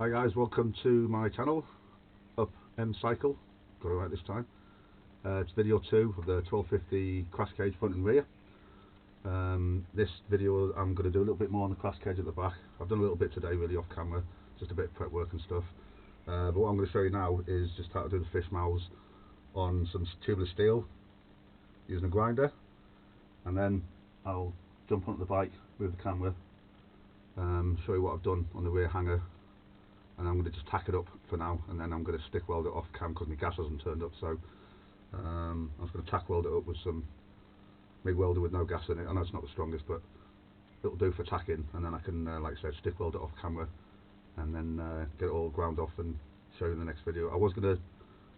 Hi guys, welcome to my channel, Up M Cycle, got it right this time. It's video 2 of the 1250 crash cage front and rear. This video I'm going to do a little bit more on the crash cage at the back. I've done a little bit today really off camera, just a bit of prep work and stuff. But what I'm going to show you now is just how to do the fish mouths on some tubular steel using a grinder, and then I'll jump onto the bike, move the camera, show you what I've done on the rear hanger, and I'm going to just tack it up for now, and then I'm going to stick weld it off cam because my gas hasn't turned up. So I'm just going to tack weld it up with some MIG welder with no gas in it. I know it's not the strongest, but it'll do for tacking, and then I can like I said, stick weld it off camera and then get it all ground off and show you in the next video. I was going to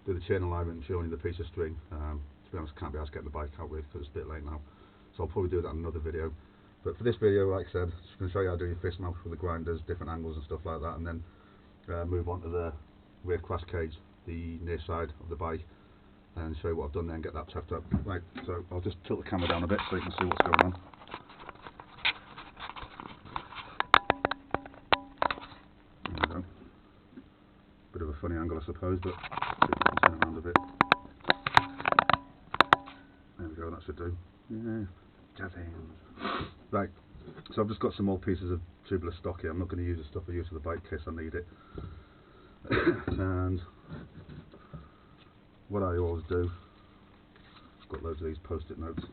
do the chain alignment and show you the piece of string. To be honest, I can't be asked getting the bike out with because it's a bit late now, so I'll probably do that in another video. But for this video, like I said, just going to show you how to do your fish mouth with the grinders, different angles and stuff like that, and then move on to the rear crash cage, the near side of the bike, and show you what I've done there and get that tacked up. Right, so I'll just tilt the camera down a bit so you can see what's going on. There we go. Bit of a funny angle I suppose, but turn it around a bit. There we go, that should do. Yeah, jazz hands. Right, so I've just got some more pieces of tubular stock here. I'm not going to use the stuff I use for the bike in case I need it. And what I always do, I've got loads of these post-it notes.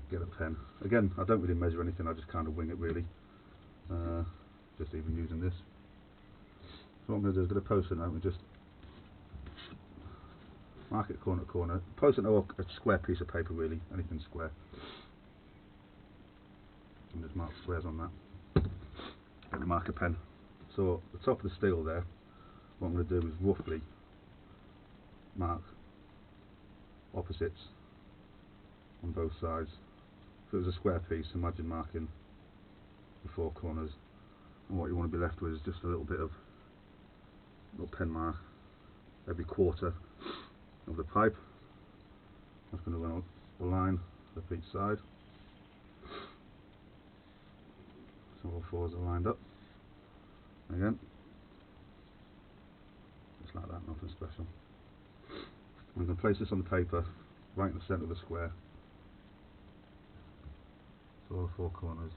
Get a pen. Again, I don't really measure anything, I just kind of wing it really. Just even using this. So what I'm going to do is get a post-it note and just mark it corner to corner. Post-it note or a square piece of paper really, anything square. And just mark squares on that. Get the marker pen. So the top of the steel there, what I'm going to do is roughly mark opposites on both sides. If it was a square piece, imagine marking the four corners, and what you want to be left with is just a little bit of little pen mark every quarter of the pipe. I'm just going to run a line up each side, so all fours are lined up. Again, just like that, nothing special. I'm going to place this on the paper right in the centre of the square, so all four corners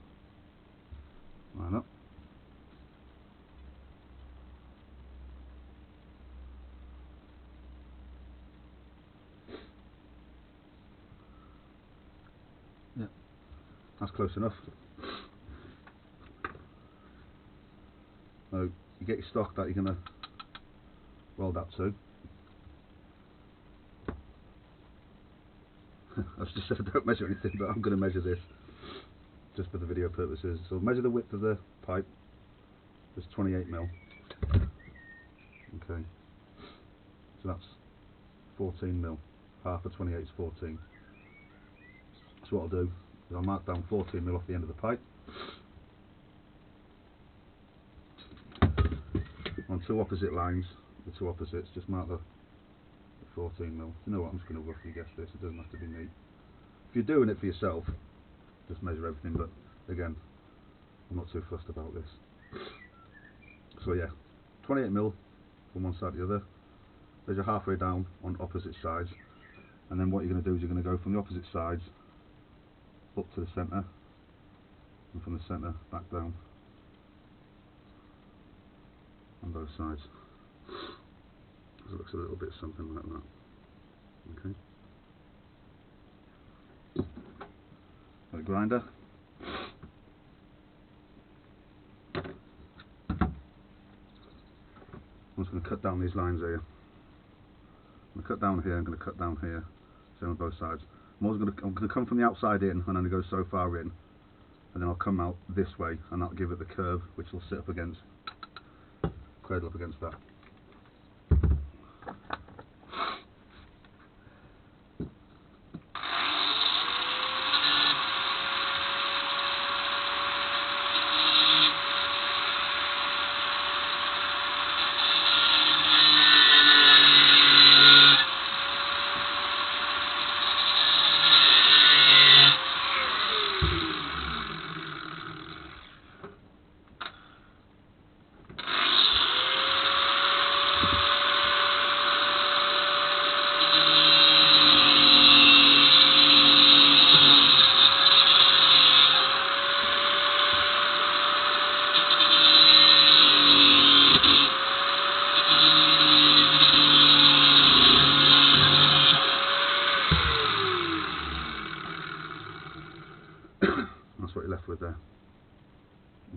line up. Yeah, that's close enough. So you get your stock that you're going to weld that to. I just said I don't measure anything, but I'm going to measure this just for the video purposes. So measure the width of the pipe. It's 28mm. Okay, so that's 14mm. Half of 28 is 14. So what I'll do is I'll mark down 14mm off the end of the pipe. On two opposite lines, the two opposites, just mark the 14mm. You know what, I'm just going to roughly guess this, it doesn't have to be neat. If you're doing it for yourself, just measure everything, but again, I'm not too fussed about this. So yeah, 28mm from one side to the other. There's your halfway down on opposite sides, and then what you're going to do is you're going to go from the opposite sides up to the centre, and from the centre back down on both sides. So it looks a little bit something like that. Okay. A grinder. I'm just going to cut down these lines here. I'm going to cut down here, I'm going to cut down here, same on both sides. I'm going to come from the outside in and only go so far in, and then I'll come out this way, and that'll give it the curve which will sit up against, cradle up against that.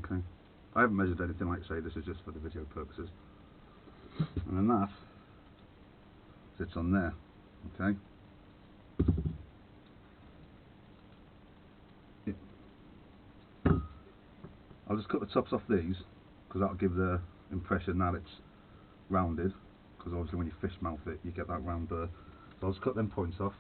Okay, I haven't measured anything, like I say, this is just for the video purposes. And then that sits on there, okay? Yeah. I'll just cut the tops off these, because that'll give the impression that it's rounded, because obviously when you fish mouth it, you get that round burr. So I'll just cut them points off.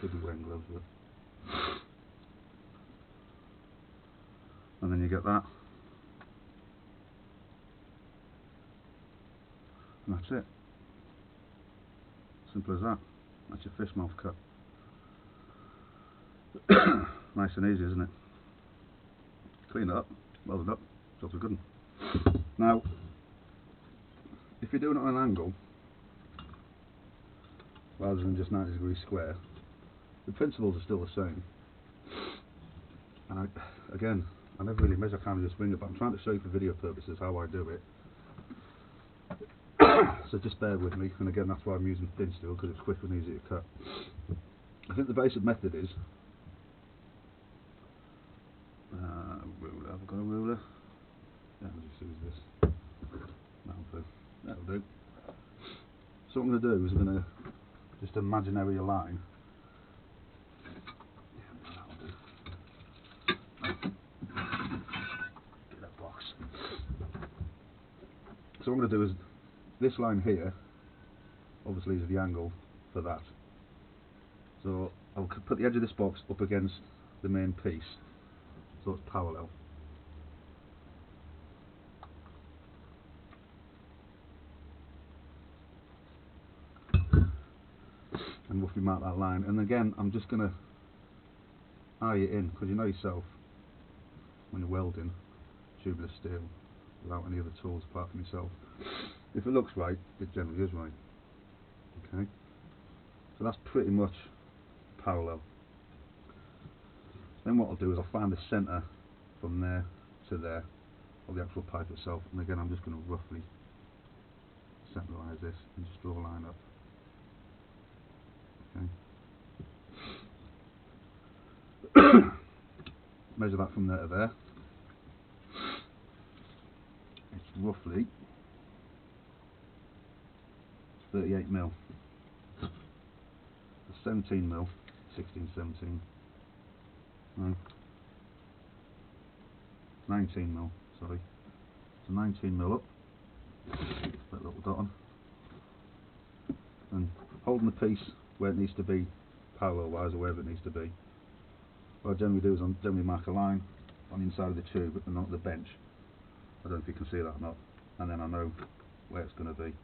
Should be wearing gloves with it. And then you get that. And that's it. Simple as that. That's your fish mouth cut. Nice and easy, isn't it? Clean it up, well done, job's a good one. Now, if you're doing it on an angle, rather than just 90 degrees square, the principles are still the same. And again, I never really measure, I kind of just wing it, but I'm trying to show you for video purposes how I do it. So just bear with me, and again that's why I'm using thin steel, because it's quick and easy to cut. I think the basic method is, ruler, have I got a ruler? Yeah, I'll just use this. That'll do. So what I'm going to do is I'm going to just imaginary a line. Yeah, that'll do. Get that box. So what I'm going to do is, this line here, obviously is the angle for that. So I'll put the edge of this box up against the main piece, so it's parallel. And roughly mark that line, and again I'm just going to eye it in, because you know yourself when you're welding tubular steel without any other tools apart from yourself, if it looks right, it generally is right. Okay, so that's pretty much parallel. Then what I'll do is I'll find the centre from there to there of the actual pipe itself, and again I'm just going to roughly centralise this and just draw a line up. Okay. Measure that from there to there. It's roughly 38mm. 17mm, 16, 17. No. 19mm, sorry. So 19mm up. Put a little dot on. And holding the piece where it needs to be, parallel wise, or wherever it needs to be. What I generally do is I generally mark a line on the inside of the tube, but not the bench. I don't know if you can see that or not. And then I know where it's going to be.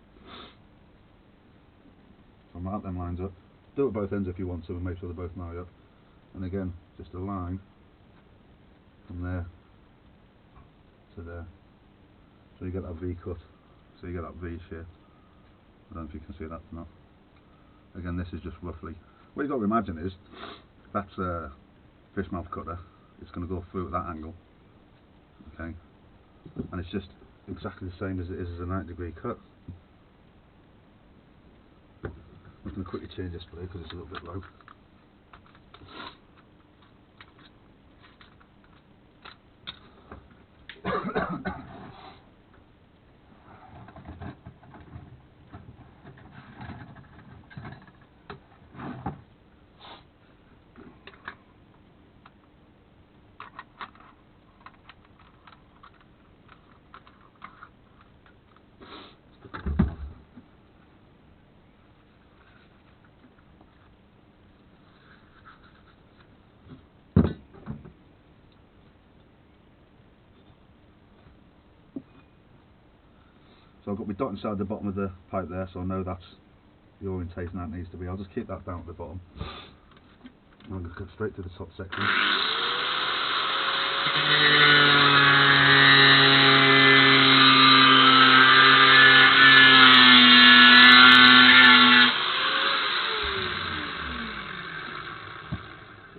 So mark them lines up. Do it both ends if you want to, and make sure they both marry up. And again, just a line from there to there. So you get that V cut. So you get that V shape. I don't know if you can see that or not. Again, this is just roughly. What you've got to imagine is, that's a fish mouth cutter. It's going to go through at that angle. Okay? And it's just exactly the same as it is as a 90-degree cut. I'm just going to quickly change this blade because it's a little bit low. So I've got my dot inside the bottom of the pipe there, so I know that's the orientation that needs to be. I'll just keep that down at the bottom. I'm going to cut straight to the top section.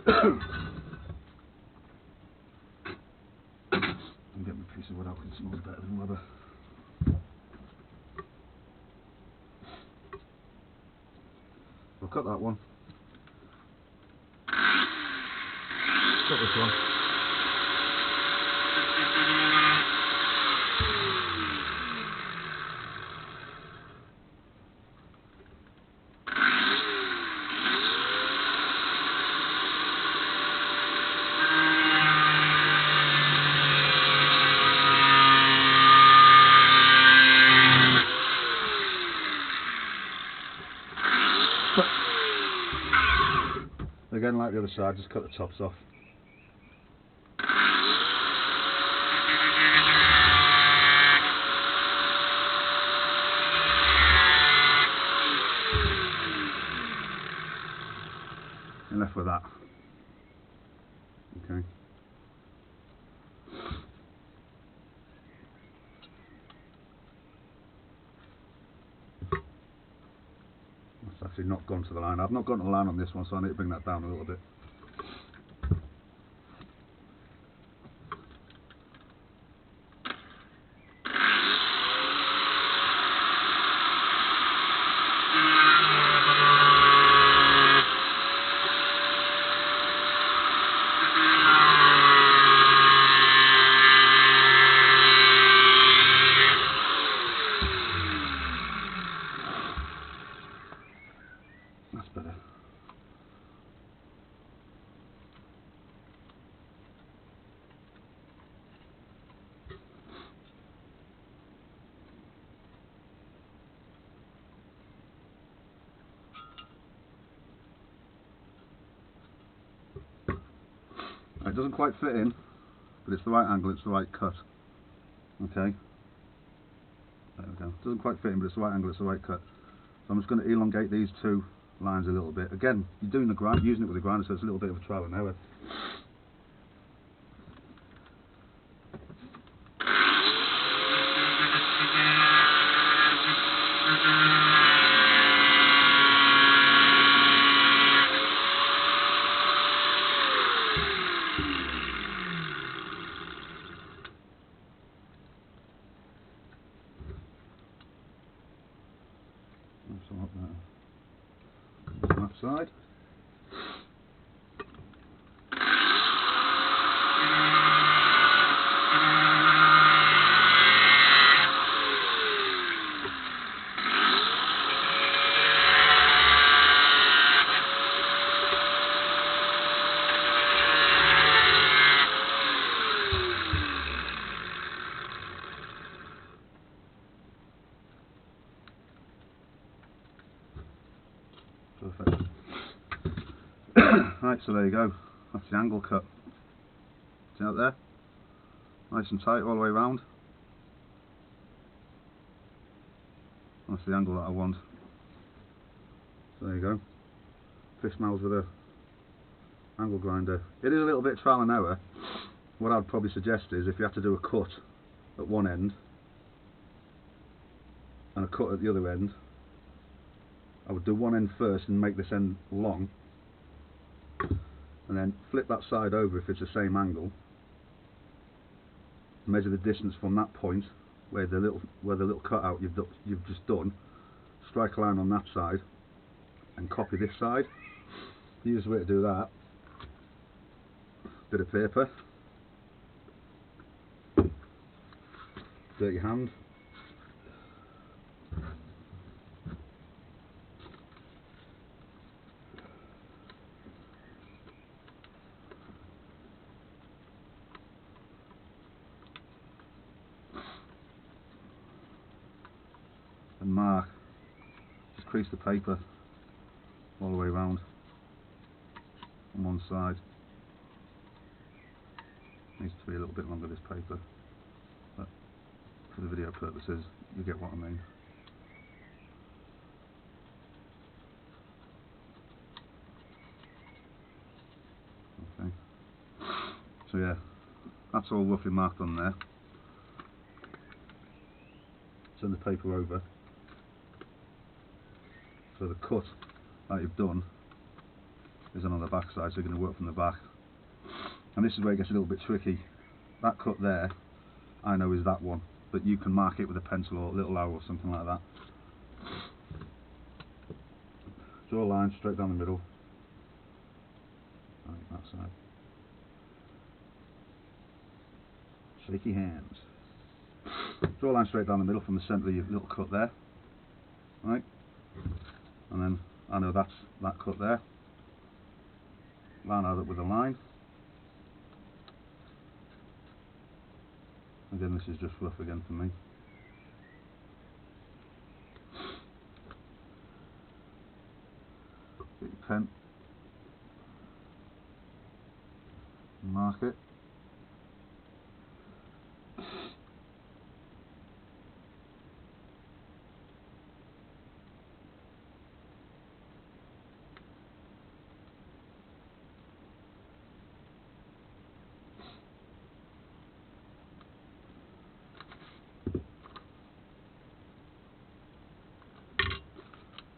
I'm getting a piece of wood out because it smells better than rubber. I'll cut that one. Cut this one. Again, like the other side, just cut the tops off. And left with that. Okay. That's actually not gone to the line. I've not gone to the line on this one, so I need to bring that down a little bit. That's better. It doesn't quite fit in, but it's the right angle, it's the right cut. Okay. There we go. It doesn't quite fit in, but it's the right angle, it's the right cut. So I'm just going to elongate these two lines a little bit. Again, you're doing the grind, using it with the grinder, so it's a little bit of a trial and error. Some up there. On that side. Perfect. Right, so there you go. That's the angle cut. See out there? Nice and tight all the way around. That's the angle that I want. So there you go. Fish mouths with a angle grinder. It is a little bit trial and error. What I'd probably suggest is if you have to do a cut at one end and a cut at the other end, I would do one end first and make this end long, and then flip that side over if it's the same angle, measure the distance from that point where the little cutout you've just done, strike a line on that side and copy this side. The easiest way to do that, bit of paper, dirty hand, and mark, just crease the paper all the way around on one side. Needs to be a little bit longer, this paper, but for the video purposes you get what I mean. Okay, so yeah, that's all roughly marked on there. Turn the paper over. So the cut that you've done is on the back side, so you're going to work from the back. And this is where it gets a little bit tricky. That cut there, I know is that one, but you can mark it with a pencil or a little arrow or something like that. draw a line straight down the middle. Right, that side. Shaky hands. Draw a line straight down the middle from the centre of your little cut there. Right? And then I know that's that cut there. Line that up with a line. Again, this is just rough again for me. Get your pen. Mark it.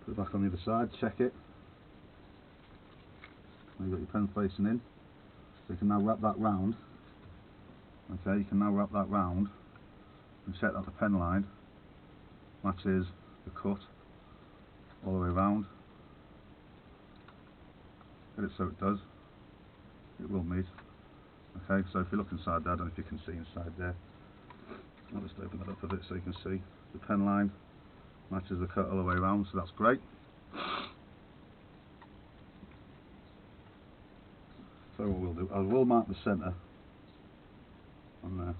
Put it back on the other side, check it. Now you've got your pen facing in. So you can now wrap that round. Okay, you can now wrap that round and check that the pen line matches the cut all the way around. Get it so it does. It will meet. Okay, so if you look inside there, I don't know if you can see inside there. I'll just open that up a bit so you can see the pen line matches the cut all the way around, so that's great. So what we'll do, I will mark the centre on there,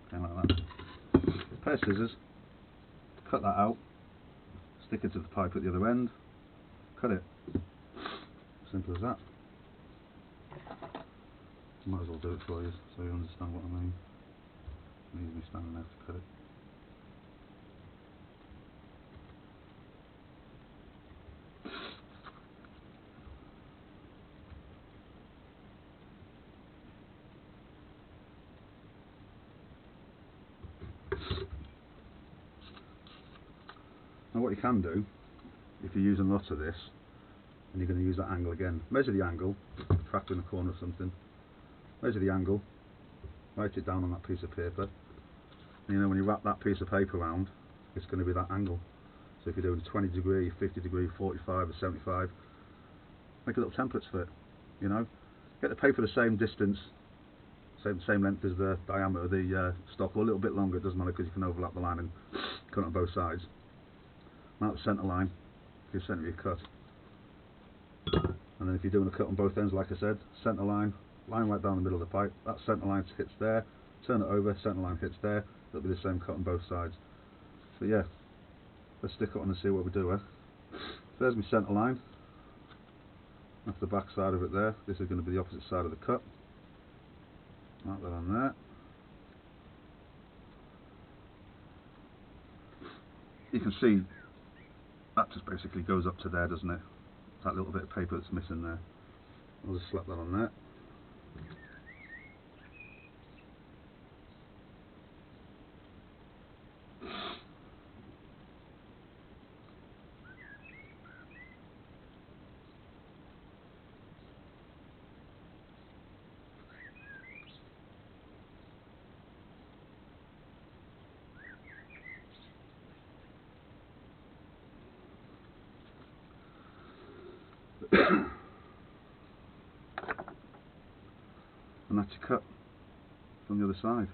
okay, like that. A pair of scissors, cut that out, stick it to the pipe at the other end, cut it. Simple as that. Might as well do it for you so you understand what I mean. Leave me standing there to cut it. Now what you can do, if you're using lots of this, and you're going to use that angle again, measure the angle, track in the corner or something, measure the angle, write it down on that piece of paper, and you know when you wrap that piece of paper around, it's going to be that angle. So if you're doing 20 degree, 50 degree, 45 or 75, make little templates for it, you know. Get the paper the same distance, same length as the diameter of the stock, or a little bit longer, it doesn't matter because you can overlap the line and cut on both sides. Mark the centre line, give centre of your cut. And then if you're doing a cut on both ends, like I said, centre line right down the middle of the pipe, that centre line hits there, turn it over, centre line hits there, it'll be the same cut on both sides. So yeah, let's stick it on and see what we do, eh? So there's my centre line, that's the back side of it there, this is going to be the opposite side of the cut. Mark that on there. You can see that just basically goes up to there, doesn't it? That little bit of paper that's missing there. I'll just slap that on there. And that's your cut from the other side.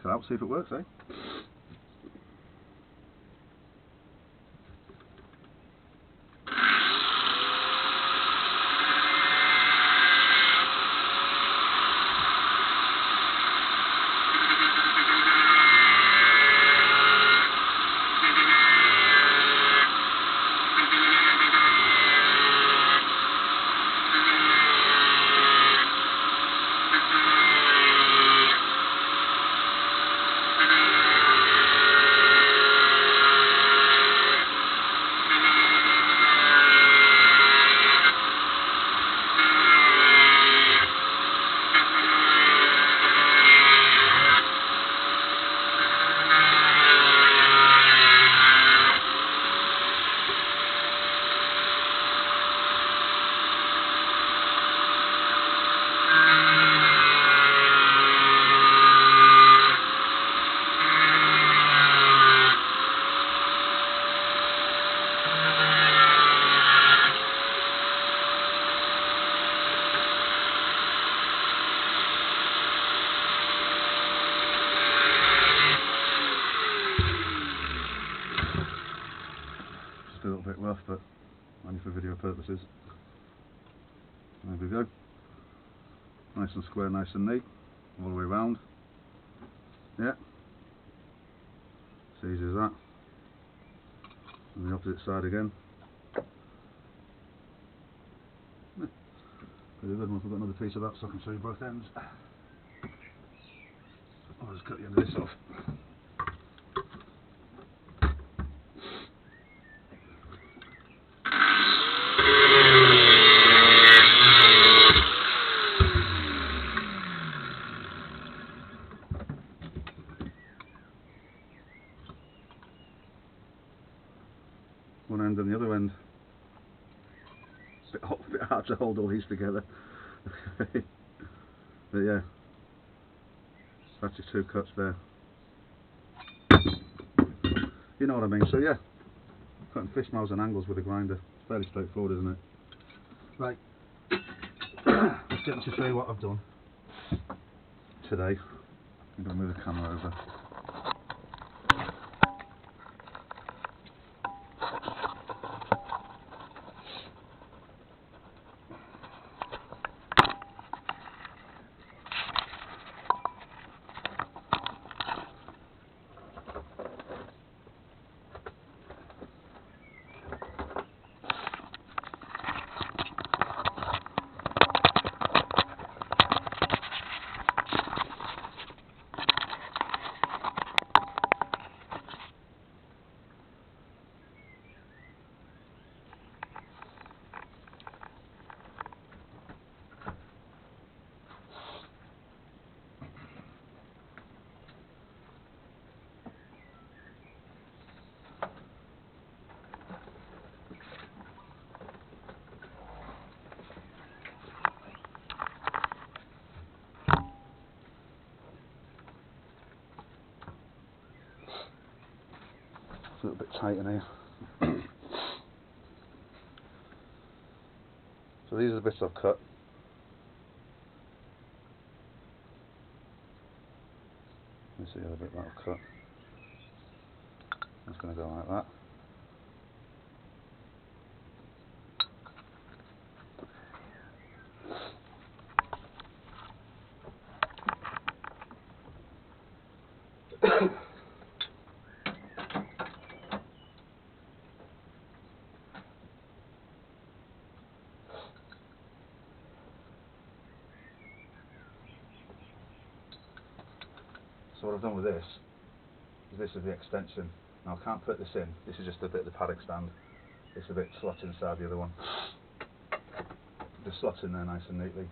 Cut out, see if it works, eh? bit rough, but only for video purposes. There we go. Nice and square, nice and neat, all the way round. Yeah. It's easy as that. And the opposite side again. Yeah. Pretty good one. I've got another piece of that so I can show you both ends. I'll just cut the end of this off. One end and the other end. A bit hard to hold all these together. But yeah, that's your two cuts there. You know what I mean. So yeah, cutting fish mouths and angles with a grinder. It's fairly straightforward, isn't it? Right. Let's get to show you what I've done today. I'm going to move the camera over. It's a little bit tight in here. So these are the bits I've cut. This is the other bit that I've cut. It's going to go like that. So what I've done with this is the extension. Now I can't put this in, this is just a bit of the paddock stand. It's a bit slotted inside the other one. Just slots in there nice and neatly.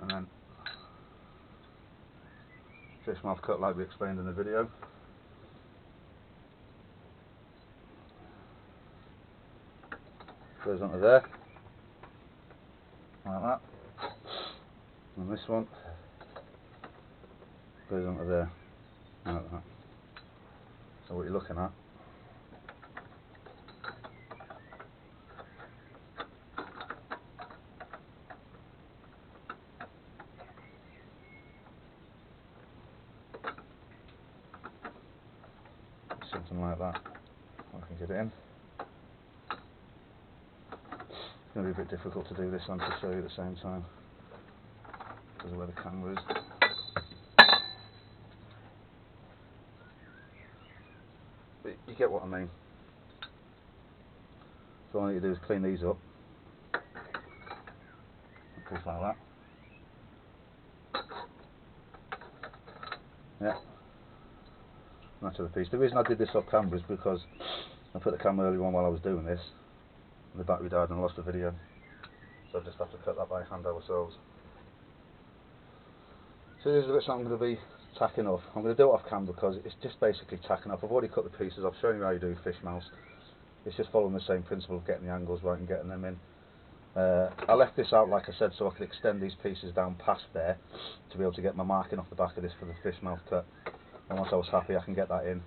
And then fish mouth cut like we explained in the video. Goes onto there, like that. And this one goes onto there, like that. So what you're looking at something like that. I can get it in. It's going to be a bit difficult to do this one to show you at the same time because of where the camera is. But you get what I mean. So all I need to do is clean these up. Just like that. Yeah. That's the piece. The reason I did this off camera is because I put the camera earlier on while I was doing this. And the battery died and I lost the video. So I just have to cut that by hand ourselves. So these are the bits I'm going to be tacking off. I'm going to do it off camera because it's just basically tacking off. I've already cut the pieces. I've shown you how you do fish mouths. It's just following the same principle of getting the angles right and getting them in. I left this out like I said so I could extend these pieces down past there to be able to get my marking off the back of this for the fish mouth cut. And once I was happy I can get that in,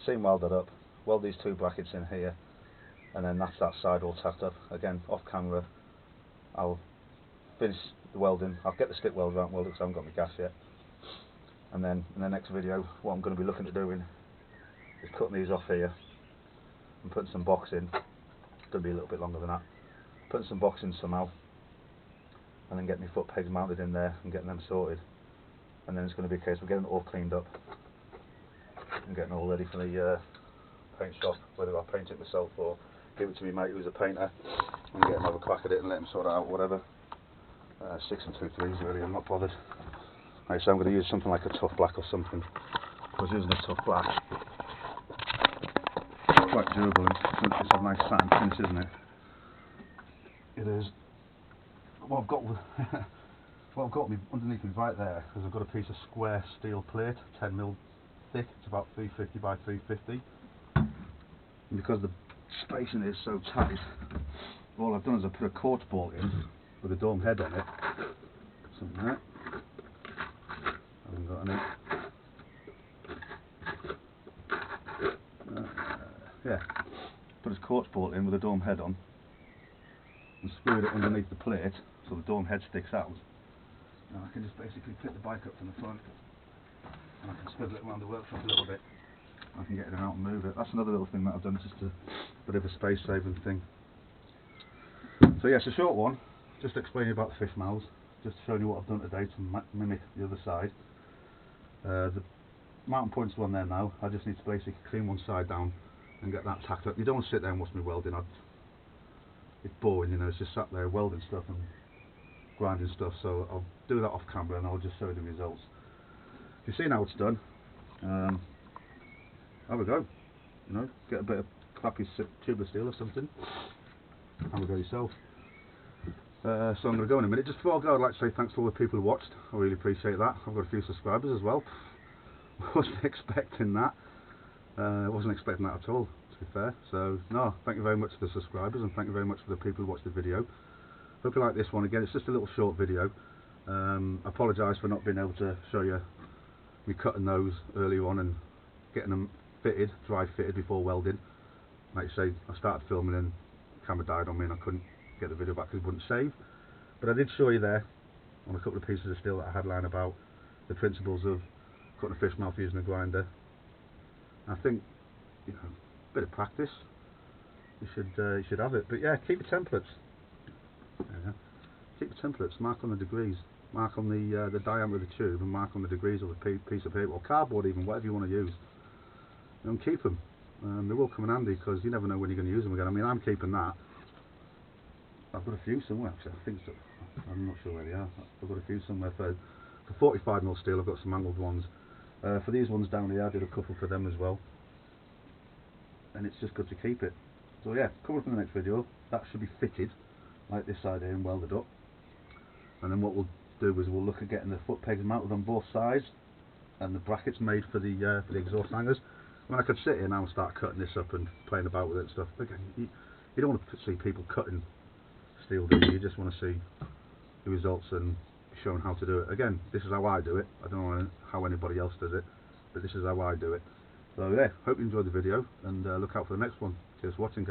seam weld it up, weld these two brackets in here, and then that's that side all tacked up. Again, off camera I'll finish the welding. I'll get the stick welder out and weld it because I haven't got my gas yet. And then in the next video what I'm going to be looking at doing is cutting these off here I'm putting some box in. It's going to be a little bit longer than that. Putting some box in somehow, and then getting my foot pegs mounted in there and getting them sorted. And then it's going to be a case of getting it all cleaned up and getting it all ready for the paint shop, whether I paint it myself or give it to my mate who's a painter and get another crack at it and let him sort it out, whatever. 6 and 2 3s really, I'm not bothered. Right, so I'm going to use something like a tough black or something. I was using a tough black. It's quite durable and it's a nice satin finish, isn't it? It is. What I've got me underneath me right there is I've got a piece of square steel plate, 10mm thick. It's about 350 by 350. And because the spacing is so tight, all I've done is I put a quartz bolt in with a dome head on it. Something like that. I haven't got any. Yeah, put a quartz bolt in with a dome head on and screwed it underneath the plate so the dome head sticks out. Now I can just basically pick the bike up from the front and I can swivel it around the workshop a little bit. I can get it out and move it. That's another little thing that I've done, just a bit of a space saving thing. So yeah, it's a short one, just explaining about the fish mouths, just showing you what I've done today to mimic the other side. The mountain point's one there now. I just need to basically clean one side down and get that tacked up. You don't want to sit there and watch me welding. It's boring, you know, it's just sat there welding stuff and grinding stuff, so I'll do that off camera and I'll just show you the results. If you've seen how it's done, have a go, you know, get a bit of crappy tubular steel or something, have a go yourself. So I'm going to go in a minute. Just before I go, I'd like to say thanks to all the people who watched. I really appreciate that. I've got a few subscribers as well. Wasn't expecting that. Wasn't expecting that at all, to be fair. So no, thank you very much to the subscribers and thank you very much for the people who watched the video. Hope you like this one. Again, it's just a little short video. I apologise for not being able to show you me cutting those earlier on and getting them fitted, dry fitted before welding. Like you say, I started filming and the camera died on me and I couldn't get the video back because it wouldn't save. But I did show you there on a couple of pieces of steel that I had lying about the principles of cutting a fish mouth using a grinder. I think, you know, a bit of practice, you should have it. But yeah, keep your templates. Keep your templates. Mark on the degrees. Mark on the diameter of the tube and mark on the degrees of a piece of paper or cardboard, even whatever you want to use. And keep them. They will come in handy because you never know when you're going to use them again. I mean, I'm keeping that. I've got a few somewhere actually. I think so. I'm not sure where they are. I've got a few somewhere for 45mm steel. I've got some angled ones. For these ones down here, I did a couple for them as well. And it's just good to keep it. So yeah, coming up in the next video, that should be fitted like this side here and welded up. And then what we'll do is we'll look at getting the foot pegs mounted on both sides and the brackets made for the exhaust hangers. I mean, I could sit here now and start cutting this up and playing about with it and stuff. But again, you don't want to see people cutting steel, do you? You just want to see the results and showing how to do it. Again, this is how I do it. I don't know how anybody else does it, but this is how I do it. So yeah, hope you enjoyed the video and look out for the next one. Cheers for watching, guys.